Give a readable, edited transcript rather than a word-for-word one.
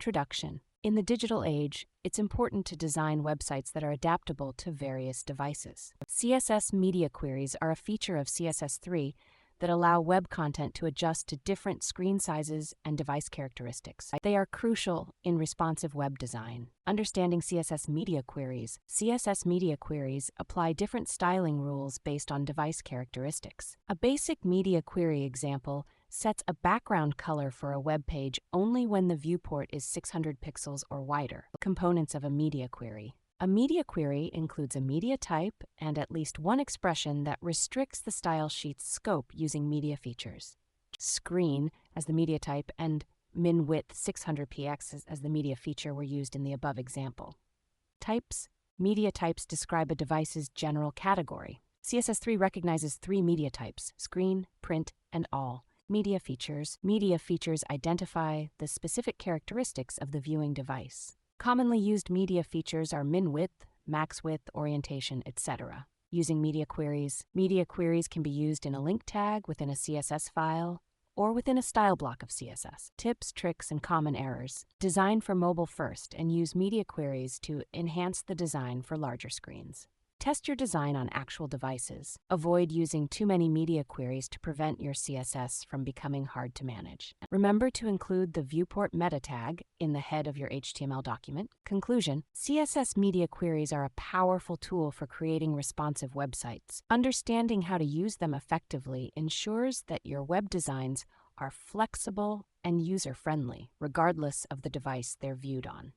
Introduction. In the digital age, it's important to design websites that are adaptable to various devices. CSS Media Queries are a feature of CSS3 that allow web content to adjust to different screen sizes and device characteristics. They are crucial in responsive web design. Understanding CSS Media Queries. CSS Media Queries apply different styling rules based on device characteristics. A basic media query example sets a background color for a web page only when the viewport is 600 pixels or wider. Components of a media query. A media query includes a media type and at least one expression that restricts the style sheet's scope using media features. Screen as the media type and min width 600px as the media feature were used in the above example. Types. Media types describe a device's general category. CSS3 recognizes three media types: screen, print, and all. Media features. Media features identify the specific characteristics of the viewing device. Commonly used media features are min width, max width, orientation, etc. Using media queries can be used in a link tag within a CSS file or within a style block of CSS. Tips, tricks, and common errors. Design for mobile first and use media queries to enhance the design for larger screens. Test your design on actual devices. Avoid using too many media queries to prevent your CSS from becoming hard to manage. Remember to include the viewport meta tag in the head of your HTML document. Conclusion: CSS media queries are a powerful tool for creating responsive websites. Understanding how to use them effectively ensures that your web designs are flexible and user-friendly, regardless of the device they're viewed on.